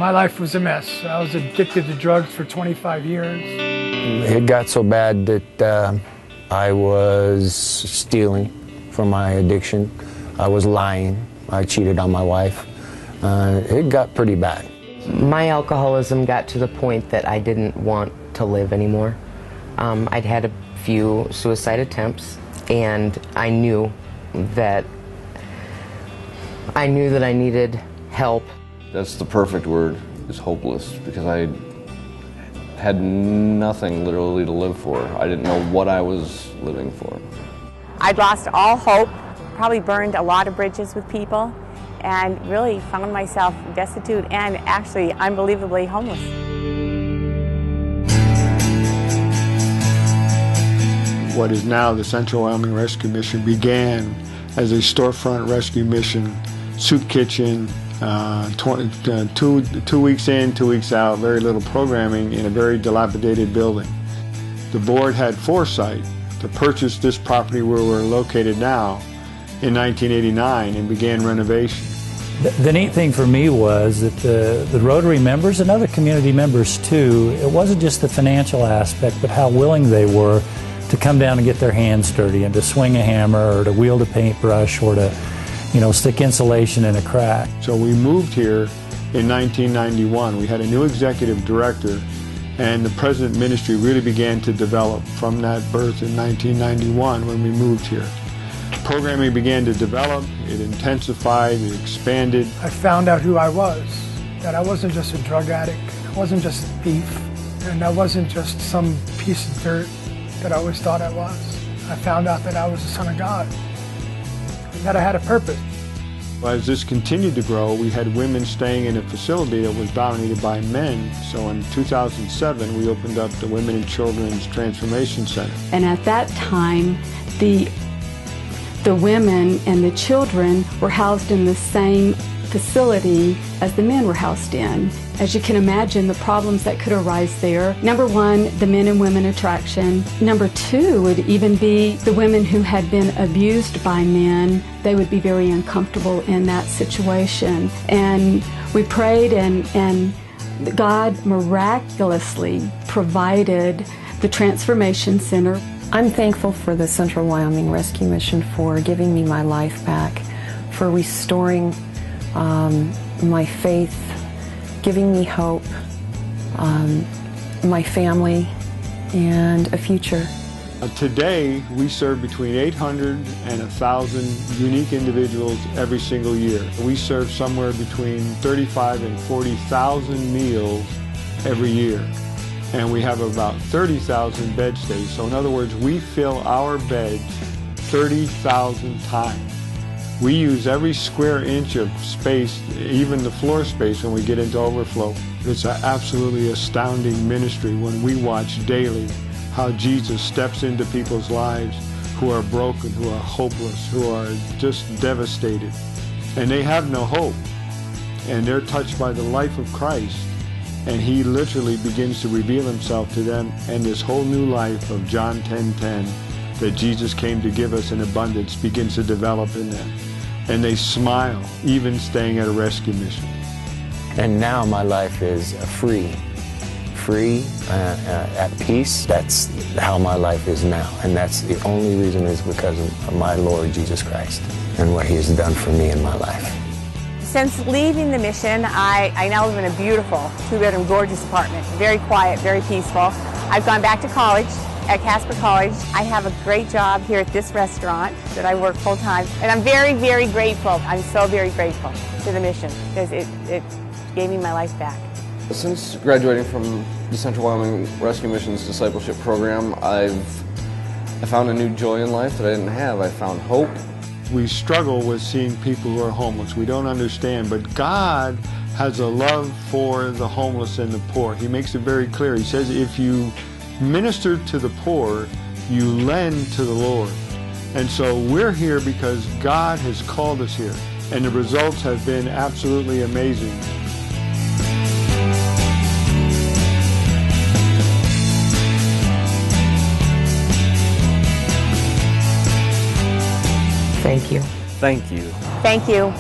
My life was a mess. I was addicted to drugs for 25 years. It got so bad that I was stealing from my addiction. I was lying. I cheated on my wife. It got pretty bad. My alcoholism got to the point that I didn't want to live anymore. I'd had a few suicide attempts, and I knew that I needed help. That's the perfect word, is hopeless, because I had nothing literally to live for. I didn't know what I was living for. I'd lost all hope, probably burned a lot of bridges with people, and really found myself destitute and actually unbelievably homeless. What is now the Central Wyoming Rescue Mission began as a storefront rescue mission, soup kitchen, 2 weeks in, 2 weeks out, very little programming in a very dilapidated building. The board had foresight to purchase this property where we're located now in 1989 and began renovation. The neat thing for me was that the Rotary members and other community members too, it wasn't just the financial aspect, but how willing they were to come down and get their hands dirty and to swing a hammer or to wield a paintbrush or to, stick insulation in a crack. So we moved here in 1991. We had a new executive director, and the President Ministry really began to develop from that birth in 1991 when we moved here. Programming began to develop, it intensified, it expanded. I found out who I was, that I wasn't just a drug addict, I wasn't just a thief, and I wasn't just some piece of dirt that I always thought I was. I found out that I was the Son of God, and that I had a purpose. As this continued to grow, we had women staying in a facility that was dominated by men. So in 2007, we opened up the Women and Children's Transformation Center. And at that time, the women and the children were housed in the same facility as the men were housed in. As you can imagine, the problems that could arise there. Number one, the men and women attraction. Number two would even be the women who had been abused by men. They would be very uncomfortable in that situation. And we prayed, and God miraculously provided the Transformation Center. I'm thankful for the Central Wyoming Rescue Mission for giving me my life back, for restoring my faith, giving me hope, my family, and a future. Today, we serve between 800 and 1,000 unique individuals every single year. We serve somewhere between 35 and 40,000 meals every year. And we have about 30,000 bed stays. So in other words, we fill our beds 30,000 times. We use every square inch of space, even the floor space, when we get into overflow. It's an absolutely astounding ministry when we watch daily how Jesus steps into people's lives who are broken, who are hopeless, who are just devastated. And they have no hope. And they're touched by the life of Christ. And he literally begins to reveal himself to them, and this whole new life of John 10:10 that Jesus came to give us in abundance begins to develop in them. And they smile, even staying at a rescue mission. And now my life is free, at peace. That's how my life is now. And that's the only reason is because of my Lord Jesus Christ and what he has done for me in my life. Since leaving the mission, I now live in a beautiful 2-bedroom, gorgeous apartment. Very quiet, very peaceful. I've gone back to college at Casper College. I have a great job here at this restaurant that I work full time. And I'm very, very grateful. I'm so very grateful to the mission because it gave me my life back. Since graduating from the Central Wyoming Rescue Mission's discipleship program, I found a new joy in life that I didn't have. I found hope. We struggle with seeing people who are homeless. We don't understand, but God has a love for the homeless and the poor. He makes it very clear. He says if you minister to the poor, you lend to the Lord. And so we're here because God has called us here, and the results have been absolutely amazing. Thank you. Thank you. Thank you.